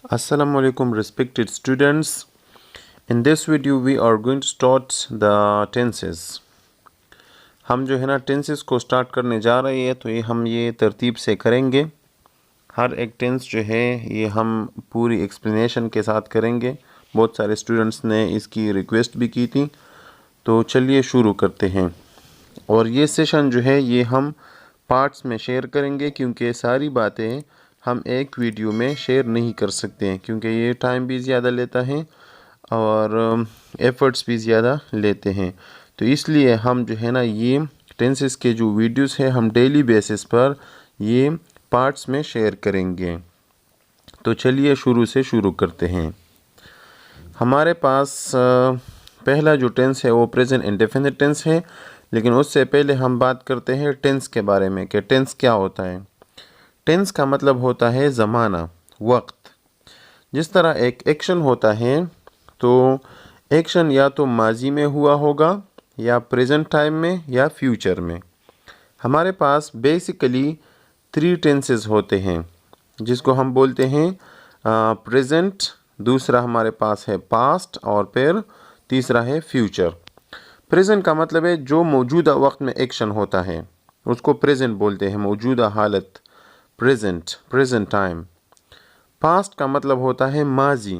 Assalamu alaikum respected students. In this video we are going to start the tenses. हम जो है ना tenses को स्टार्ट करने जा रहे हैं तो हम ये तरतीब से करेंगे। हर एक टेंस जो है ये हम पूरी एक्सप्लेनेशन के साथ करेंगे। बहुत सारे स्टूडेंट्स ने इसकी रिक्वेस्ट भी की थी, तो चलिए शुरू करते हैं। और ये सेशन जो है ये हम पार्ट्स में शेयर करेंगे, क्योंकि सारी बातें हम एक वीडियो में शेयर नहीं कर सकते हैं, क्योंकि ये टाइम भी ज़्यादा लेता है और एफ़र्ट्स भी ज़्यादा लेते हैं। तो इसलिए हम जो है ना ये टेंसेस के जो वीडियोस हैं हम डेली बेसिस पर ये पार्ट्स में शेयर करेंगे। तो चलिए शुरू करते हैं। हमारे पास पहला जो टेंस है वो प्रेजेंट इंडेफिनिट टेंस है, लेकिन उससे पहले हम बात करते हैं टेंस के बारे में कि टेंस क्या होता है। टेंस का मतलब होता है ज़माना, वक्त। जिस तरह एक एक्शन होता है तो एक्शन या तो माजी में हुआ होगा या प्रेजेंट टाइम में या फ्यूचर में। हमारे पास बेसिकली 3 टेंसेस होते हैं, जिसको हम बोलते हैं प्रेजेंट, दूसरा हमारे पास है पास्ट और फिर तीसरा है फ्यूचर। प्रेजेंट का मतलब है जो मौजूदा वक्त में एक्शन होता है उसको प्रेजेंट बोलते हैं, मौजूदा हालत, प्रेजेंट टाइम। पास्ट का मतलब होता है माजी,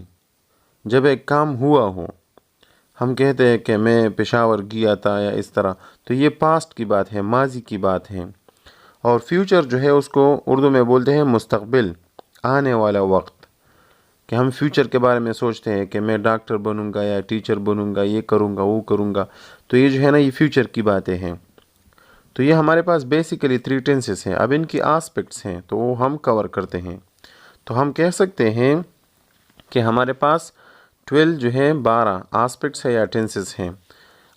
जब एक काम हुआ हो। हम कहते हैं कि मैं पेशावर गया था या इस तरह, तो ये पास्ट की बात है, माजी की बात है। और फ्यूचर जो है उसको उर्दू में बोलते हैं मुस्तकबिल, आने वाला वक्त, कि हम फ्यूचर के बारे में सोचते हैं कि मैं डॉक्टर बनूंगा या टीचर बनूंगा, ये करूंगा वो करूंगा। तो ये जो है ना ये फ्यूचर की बातें हैं। तो ये हमारे पास बेसिकली 3 टेंसेस हैं। अब इनकी आस्पेक्ट्स हैं तो वो हम कवर करते हैं। तो हम कह सकते हैं कि हमारे पास 12 जो है 12 आस्पेक्ट्स है या टेंसेस हैं,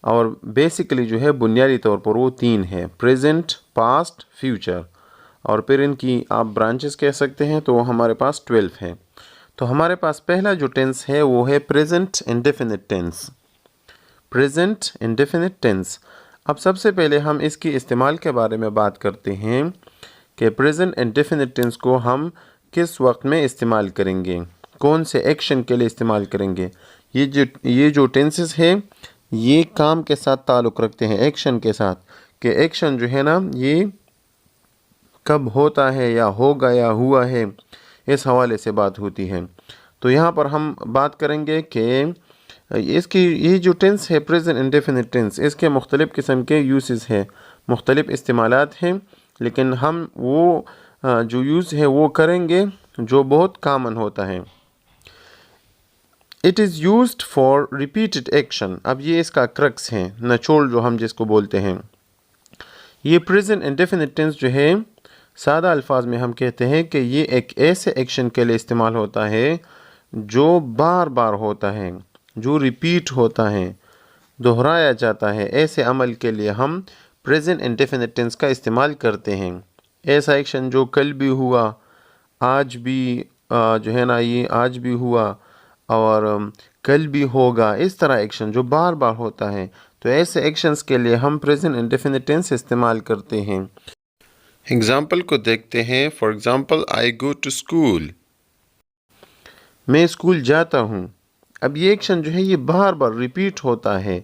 और बेसिकली जो है बुनियादी तौर पर वो 3 है, प्रेजेंट, पास्ट, फ्यूचर। और फिर इनकी आप ब्रांचेस कह सकते हैं, तो वो हमारे पास 12 है। तो हमारे पास पहला जो टेंस है वो है present indefinite tense. Present indefinite tense. अब सबसे पहले हम इसकी इस्तेमाल के बारे में बात करते हैं कि प्रेजेंट इंडेफिनिट टेंस को हम किस वक्त में इस्तेमाल करेंगे, कौन से एक्शन के लिए इस्तेमाल करेंगे। ये जो टेंसेस है ये काम के साथ ताल्लुक़ रखते हैं, एक्शन के साथ, कि एक्शन जो है ना ये कब होता है या होगा या हुआ है, इस हवाले से बात होती है। तो यहाँ पर हम बात करेंगे कि इसकी ये जो टेंस है प्रेजेंट इंडेफिनिट टेंस, इसके मुख्तलिफ़ किस्म के यूसेस हैं, मुख्तलिफ़ इस्तेमालात हैं, लेकिन हम वो जो यूज़ है वो करेंगे जो बहुत कामन होता है। It is used for repeated action. अब ये इसका क्रक्स है, निचोड़ जो हम जिसको बोलते हैं। ये प्रेजेंट इंडेफिनिट टेंस जो है सादा अल्फाज में हम कहते हैं कि ये एक ऐसे एक्शन के लिए इस्तेमाल होता है जो बार बार होता है, जो रिपीट होता है, दोहराया जाता है। ऐसे अमल के लिए हम प्रेजेंट इंडेफिनिट टेंस का इस्तेमाल करते हैं। ऐसा एक्शन जो कल भी हुआ, आज भी जो है ना ये आज भी हुआ और कल भी होगा, इस तरह एक्शन जो बार बार होता है, तो ऐसे एक्शंस के लिए हम प्रेजेंट इंडेफिनिट टेंस इस्तेमाल करते हैं। एग्जाम्पल को देखते हैं। For example, I go to school, मैं स्कूल जाता हूँ। अब ये एक्शन जो है ये बार बार रिपीट होता है,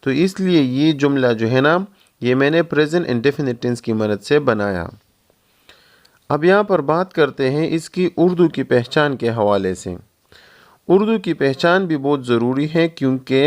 तो इसलिए ये जुमला जो है ना ये मैंने प्रेजेंट इंडेफिनिट टेंस की मदद से बनाया। अब यहाँ पर बात करते हैं इसकी उर्दू की पहचान के हवाले से। उर्दू की पहचान भी बहुत ज़रूरी है, क्योंकि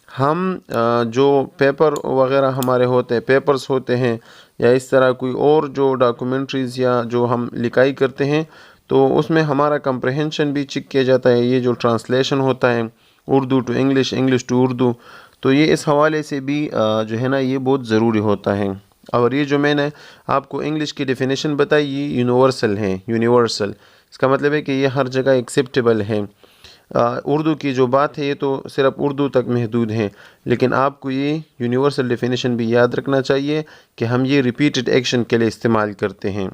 हम जो पेपर वगैरह हमारे होते हैं, पेपर्स होते हैं या इस तरह कोई और जो डॉक्यूमेंट्रीज़ या जो हम लिखाई करते हैं, तो उसमें हमारा कंप्रहेंशन भी चेक किया जाता है। ये जो ट्रांसलेशन होता है Urdu to English, English to Urdu, तो ये इस हवाले से भी जो है ना ये बहुत ज़रूरी होता है। और ये जो मैंने आपको इंग्लिश की डेफिनेशन बताई ये यूनिवर्सल है, यूनिवर्सल इसका मतलब है कि ये हर जगह एक्सेप्टेबल है। उर्दू की जो बात है ये तो सिर्फ उर्दू तक महदूद है, लेकिन आपको ये यूनिवर्सल डेफिनेशन भी याद रखना चाहिए कि हम ये रिपीटेड एक्शन के लिए इस्तेमाल करते हैं।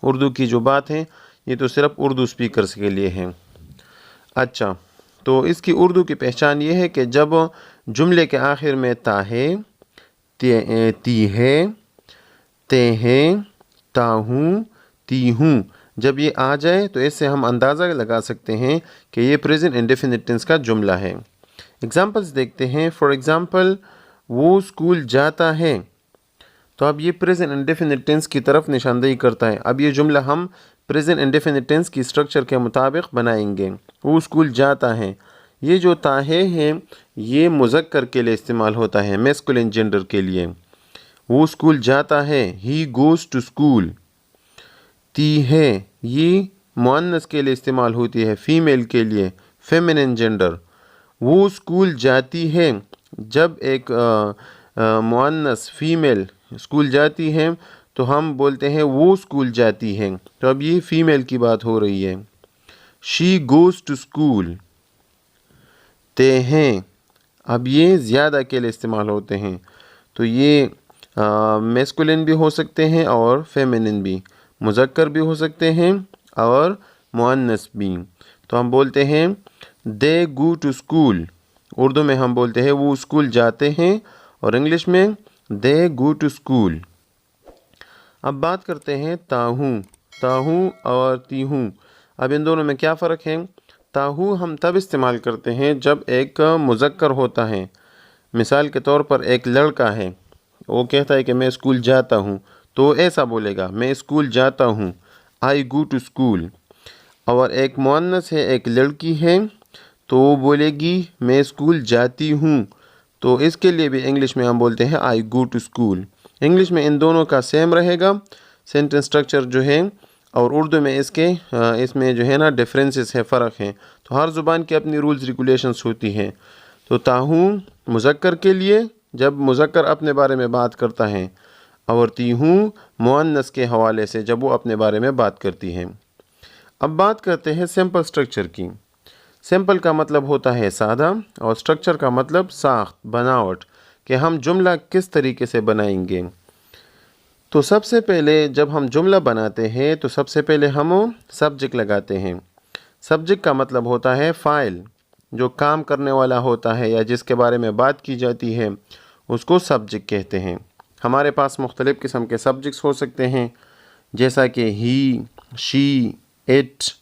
उर्दू की जो बात है ये तो सिर्फ उर्दू स्पीकर्स के लिए है। अच्छा, तो इसकी उर्दू की पहचान ये है कि जब जुमले के आखिर में ता है, ती है, ते हैं, ता हूँ, ती हूँ, जब ये आ जाए तो इससे हम अंदाज़ा लगा सकते हैं कि ये प्रेजेंट इंडेफिनिट टेंस का जुमला है। एग्जांपल्स देखते हैं। फॉर एग्जांपल, वो स्कूल जाता है, तो अब ये प्रेजेंट इंडेफिनिट टेंस की तरफ निशानदेही करता है। अब ये जुमला हम प्रेजेंट इंडेफिनिट टेंस की स्ट्रक्चर के मुताबिक बनाएंगे। वो स्कूल जाता है, ये जो ताहे है ये मुज़क्कर के लिए इस्तेमाल होता है, मैस्कुलिन जेंडर के लिए। वो स्कूल जाता है, ही गोज़ टू स्कूल। ती है ये मुअन्नस के लिए इस्तेमाल होती है, फीमेल के लिए, फेमिनिन जेंडर। वो स्कूल जाती है, जब एक मुअन्नस फीमेल स्कूल जाती है तो हम बोलते हैं वो स्कूल जाती है, तो अब ये फीमेल की बात हो रही है। She goes to school. ते हैं, अब ये ज़्यादा के लिए इस्तेमाल होते हैं, तो ये मैस्कुलिन भी हो सकते हैं और फेमिनिन भी, मुज़क्कर भी हो सकते हैं और मुअन्नस भी। तो हम बोलते हैं दे गो टू स्कूल। उर्दू में हम बोलते हैं वो स्कूल जाते हैं, और इंग्लिश में दे गो टू स्कूल। अब बात करते हैं ताहू। ताहू और तीहू, अब इन दोनों में क्या फ़र्क है? ताहू हम तब इस्तेमाल करते हैं जब एक मुज़क्कर होता है। मिसाल के तौर पर एक लड़का है, वो कहता है कि मैं स्कूल जाता हूँ, तो ऐसा बोलेगा, मैं स्कूल जाता हूँ, आई गो टू स्कूल। और एक मुअन्नस है, एक लड़की है, तो वो बोलेगी मैं स्कूल जाती हूँ, तो इसके लिए भी इंग्लिश में हम बोलते हैं आई गो टू स्कूल। इंग्लिश में इन दोनों का सेम रहेगा सेंटेंस स्ट्रक्चर जो है, और उर्दू में इसमें जो है ना डिफरेंसेस है, फ़र्क है। तो हर ज़ुबान की अपनी रूल्स रेगुलेशंस होती हैं। तो ताहू मुज़क्कर के लिए जब मुज़क्कर अपने बारे में बात करता है, और तीहू मुअन्नस के हवाले से जब वो अपने बारे में बात करती है। अब बात करते हैं सिंपल स्ट्रक्चर की। सिंपल का मतलब होता है सादा, और स्ट्रक्चर का मतलब साख्त, बनावट, कि हम जुमला किस तरीके से बनाएंगे। तो सबसे पहले जब हम जुमला बनाते हैं तो सबसे पहले हम सब्जेक्ट लगाते हैं। सब्जेक्ट का मतलब होता है फ़ाइल, जो काम करने वाला होता है या जिसके बारे में बात की जाती है उसको सब्जेक्ट कहते हैं। हमारे पास मुख्तलिफ़ किस्म के सब्जेक्ट्स हो सकते हैं, जैसा कि he, she, it,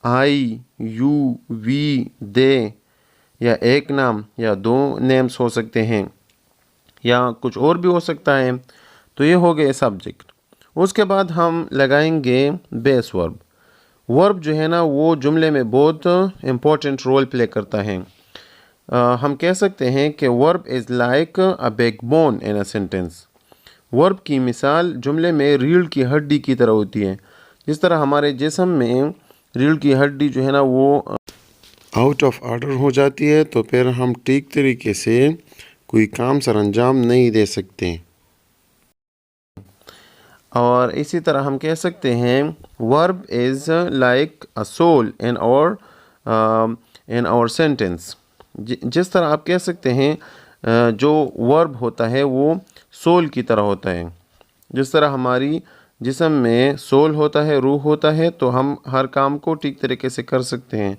I, you, we, they, या एक नाम या दो नेम्स हो सकते हैं, या कुछ और भी हो सकता है। तो ये हो गए सब्जेक्ट। उसके बाद हम लगाएंगे बेस वर्ब। वर्ब जो है ना वो जुमले में बहुत इम्पोर्टेंट रोल प्ले करता है। हम कह सकते हैं कि verb is like a backbone in a sentence. Verb की मिसाल जुमले में रीढ़ की हड्डी की तरह होती है। जिस तरह हमारे जिस्म में रीढ़ की हड्डी जो है ना वो आउट ऑफ ऑर्डर हो जाती है, तो फिर हम ठीक तरीके से कोई काम सर अंजाम नहीं दे सकते। और इसी तरह हम कह सकते हैं verb is like a soul in our sentence. जिस तरह आप कह सकते हैं जो वर्ब होता है वो सोल की तरह होता है। जिस तरह हमारी जिस्म में सोल होता है, रूह होता है, तो हम हर काम को ठीक तरीके से कर सकते हैं,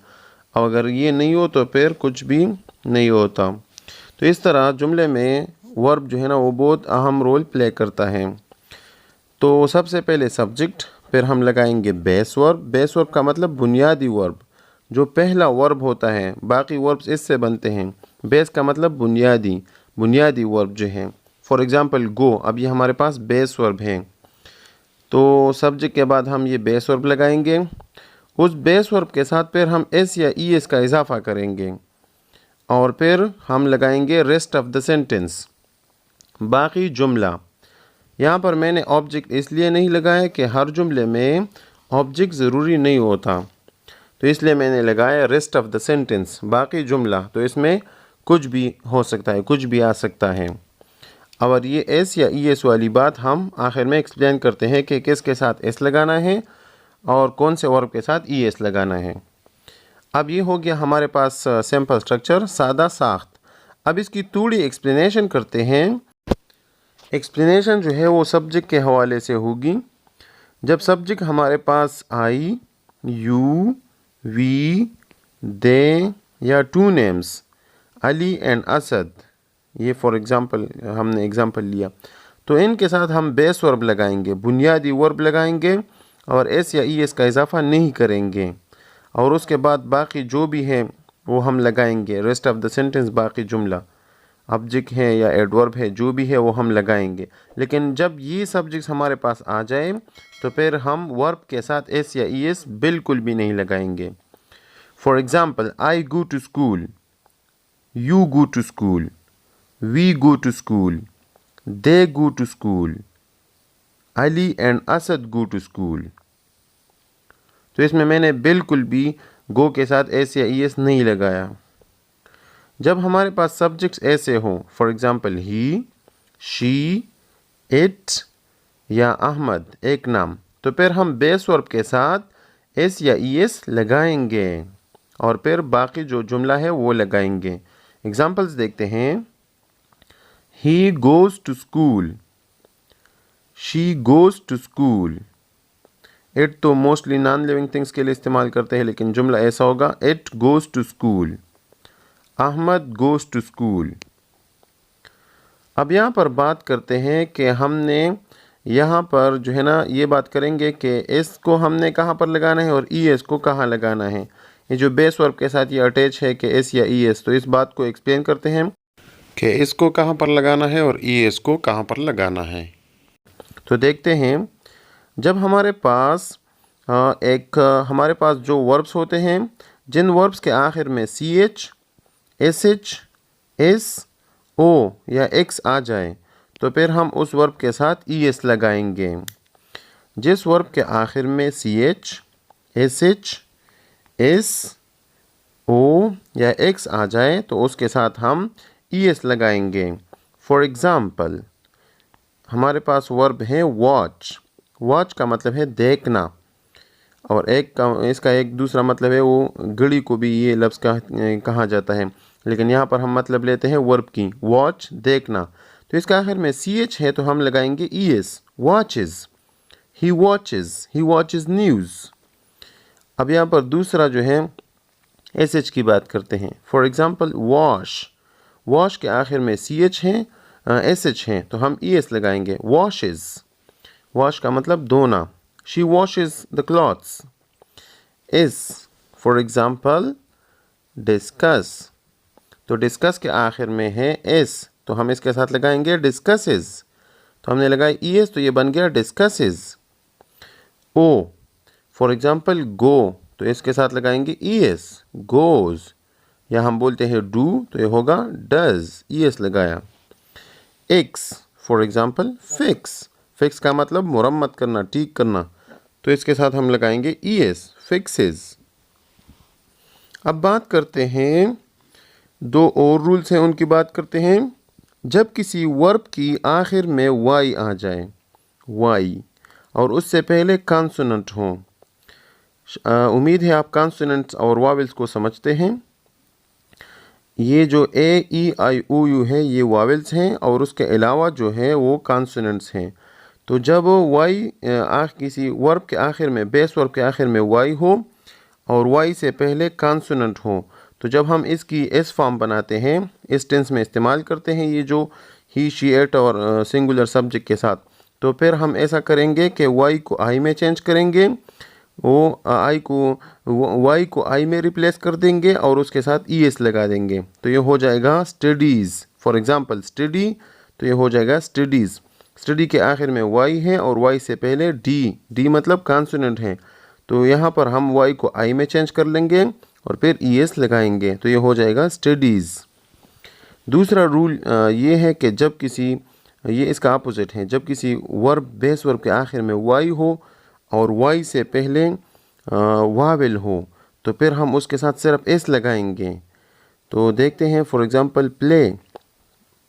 और अगर ये नहीं हो तो फिर कुछ भी नहीं होता। तो इस तरह जुमले में वर्ब जो है ना वो बहुत अहम रोल प्ले करता है। तो सबसे पहले सब्जेक्ट, फिर हम लगाएंगे बेस वर्ब। बेस वर्ब का मतलब बुनियादी वर्ब, जो पहला वर्ब होता है, बाकी वर्ब्स इससे बनते हैं। बेस का मतलब बुनियादी वर्ब जो है। फॉर एग्ज़ाम्पल गो, अब ये हमारे पास बेस वर्ब है, तो सब्जेक्ट के बाद हम ये बेस वर्ब लगाएंगे। उस बेस वर्ब के साथ फिर हम एस या ई एस का इजाफा करेंगे, और फिर हम लगाएंगे रेस्ट ऑफ द सेंटेंस, बाकी जुमला। यहाँ पर मैंने ऑब्जेक्ट इसलिए नहीं लगाया कि हर जुमले में ऑब्जेक्ट ज़रूरी नहीं होता, तो इसलिए मैंने लगाया रेस्ट ऑफ द सेंटेंस, बाकी जुमला। तो इसमें कुछ भी हो सकता है, कुछ भी आ सकता है। और ये एस या ई एस वाली बात हम आखिर में एक्सप्लेन करते हैं कि किसके साथ एस लगाना है और कौन से वर्ब के साथ ई एस लगाना है। अब ये हो गया हमारे पास सिंपल स्ट्रक्चर, सादा साख्त। अब इसकी थोड़ी एक्सप्लेनेशन करते हैं। एक्सप्लेनेशन जो है वो सब्जेक्ट के हवाले से होगी। जब सब्जेक्ट हमारे पास आई, यू, वी, दे, या two names Ali and Asad, ये फॉर एग्ज़ाम्पल हमने एग्ज़ाम्पल लिया, तो इनके साथ हम बेस वर्ब लगाएंगे, बुनियादी वर्ब लगाएंगे, और एस या ई एस का इजाफा नहीं करेंगे, और उसके बाद बाकी जो भी है वो हम लगाएंगे। रेस्ट ऑफ द सेंटेंस, बाकी जुमला ऑब्जेक्ट है या एडवर्ब है जो भी है वो हम लगाएंगे। लेकिन जब ये सब्जेक्ट्स हमारे पास आ जाए तो फिर हम वर्ब के साथ एस या ई एस बिल्कुल भी नहीं लगाएंगे। For example, I go to school, you go to school, we go to school, they go to school, Ali and Asad go to school. तो इसमें मैंने बिल्कुल भी गो के साथ एस या ई एस नहीं लगाया। जब हमारे पास सब्जेक्ट्स ऐसे हों, for example he, she, it या अहमद एक नाम, तो फिर हम बेस वर्ब के साथ एस या ई एस लगाएंगे और फिर बाकी जो जुमला है वो लगाएंगे। एग्जाम्पल्स देखते हैं। He goes to school, she goes to school. It तो मोस्टली नॉन लिविंग थिंग्स के लिए इस्तेमाल करते हैं, लेकिन जुमला ऐसा होगा, it goes to school, Ahmad goes to school. अब यहाँ पर बात करते हैं कि हमने यहाँ पर जो है ना ये बात करेंगे कि एस को हमने कहाँ पर लगाना है और ई एस को कहाँ लगाना है। ये जो बेस वर्ब के साथ ये अटैच है कि एस या ई एस, तो इस बात को एक्सप्लेन करते हैं कि इसको कहाँ पर लगाना है और ई एस को कहाँ पर लगाना है। तो देखते हैं, जब हमारे पास हमारे पास जो वर्ब्स होते हैं, जिन वर्ब्स के आखिर में C H, S H, S, O या एक्स आ जाए तो फिर हम उस वर्ब के साथ ई एस लगाएंगे। जिस वर्ब के आखिर में C H, S H, S, O या एक्स आ जाए तो उसके साथ हम ई एस लगाएंगे। फॉर एग्ज़ाम्पल, हमारे पास वर्ब है वॉच। वॉच का मतलब है देखना, और इसका एक दूसरा मतलब है वो घड़ी को भी ये लफ्ज़ कहा जाता है, लेकिन यहाँ पर हम मतलब लेते हैं वर्ब की, वॉच देखना। तो इसका आखिर में सी एच है तो हम लगाएंगे ई एस, वॉचेस। ही वॉचेस न्यूज़। अब यहाँ पर दूसरा जो है एस एच की बात करते हैं। फॉर एग्ज़ाम्पल, वॉश के आखिर में सी एच है, एस एच है, तो हम ई एस लगाएंगे, वॉशेस। वॉश का मतलब धोना। She washes the clothes. इस, फॉर एग्ज़ाम्पल, डिस्कस। तो डिस्कस के आखिर में है एस, तो हम इसके साथ लगाएंगे डिस्कसेस। तो हमने लगाई ई एस तो ये बन गया डिस्कसेस। ओ, फॉर एग्ज़ाम्पल, गो, तो इसके साथ लगाएंगे ई एस, गोज़। या हम बोलते हैं डू तो ये होगा डज, ई एस लगाया। एक्स, फॉर एग्ज़ाम्पल, फिक्स का मतलब मुरम्मत करना, ठीक करना, तो इसके साथ हम लगाएंगे ई एस, फिक्सेस। अब बात करते हैं, दो और रूल्स हैं उनकी बात करते हैं। जब किसी वर्ब की आखिर में वाई आ जाए, वाई, और उससे पहले कॉन्सोनेंट हो। उम्मीद है आप कॉन्सोनेंट्स और वावेल्स को समझते हैं। ये जो ए, ई, आई, ओ, यू है ये वावेल्स हैं, और उसके अलावा जो है वो कॉन्सोनेंट्स हैं। तो जब वाई किसी वर्ब के आखिर में, बेस वर्ब के आखिर में वाई हो और वाई से पहले कॉन्सोनेंट हो, तो जब हम इसकी एस फॉर्म बनाते हैं, इस टेंस में इस्तेमाल करते हैं, ये जो ही, शी, इट और सिंगुलर सब्जेक्ट के साथ, तो फिर हम ऐसा करेंगे कि वाई को आई में चेंज करेंगे, वो वाई को आई में रिप्लेस कर देंगे और उसके साथ ई एस लगा देंगे, तो ये हो जाएगा स्टडीज़। फॉर एग्ज़ाम्पल, स्टडी, तो ये हो जाएगा स्टडीज़। स्टडी के आखिर में वाई है और वाई से पहले डी मतलब कॉन्सोनेंट है, तो यहाँ पर हम वाई को आई में चेंज कर लेंगे और फिर ई एस लगाएंगे, तो ये हो जाएगा स्टडीज़। दूसरा रूल ये है कि जब किसी, ये इसका अपोजिट है, जब किसी वर्ब, बेस वर्ब के आखिर में वाई हो और वाई से पहले वावेल हो, तो फिर हम उसके साथ सिर्फ एस लगाएंगे। तो देखते हैं, फॉर एग्ज़ाम्पल,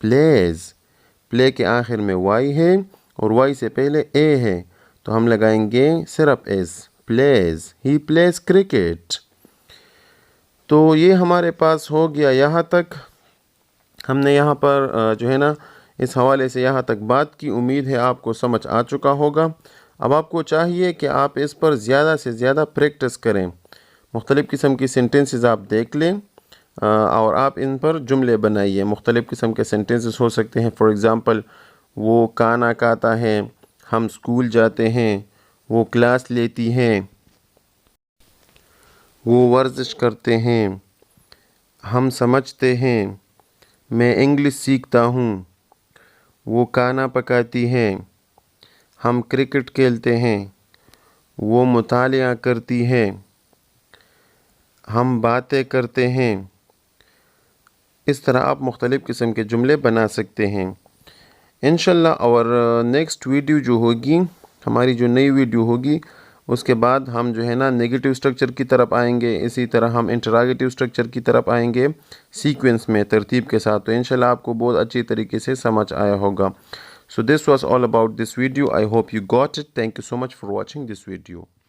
प्लेज। प्ले के आखिर में वाई है और वाई से पहले ए है, तो हम लगाएंगे सिर्फ S, plays. He plays cricket. तो ये हमारे पास हो गया यहाँ तक। हमने यहाँ पर जो है ना इस हवाले से यहाँ तक बात की। उम्मीद है आपको समझ आ चुका होगा। अब आपको चाहिए कि आप इस पर ज़्यादा से ज़्यादा प्रैक्टिस करें। मुख्तलिफ़ किस्म की सेंटेंसेस आप देख लें और आप इन पर जुमले बनाइए। मुख्तलिफ़ किस्म के सेंटेंसेस हो सकते हैं। फॉर एग्ज़ाम्पल, वो खाना खाता है, हम स्कूल जाते हैं, वो क्लास लेती हैं। वो वर्जिश करते हैं। हम समझते हैं। मैं इंग्लिश सीखता हूँ। वो खाना पकाती हैं। हम क्रिकेट खेलते हैं। वो मुतालिया करती है। हम बातें करते हैं। इस तरह आप मुख्तलिफ़ किस्म के जुमले बना सकते हैं। इंशाल्लाह और नेक्स्ट वीडियो जो होगी, हमारी जो नई वीडियो होगी, उसके बाद हम जो है ना नेगेटिव स्ट्रक्चर की तरफ आएंगे। इसी तरह हम इंटरोगेटिव स्ट्रक्चर की तरफ आएंगे सीक्वेंस में, तरतीब के साथ। तो इंशाल्लाह आपको बहुत अच्छी तरीके से समझ आया होगा। So this was all about this video. I hope you got it. Thank you so much for watching this video.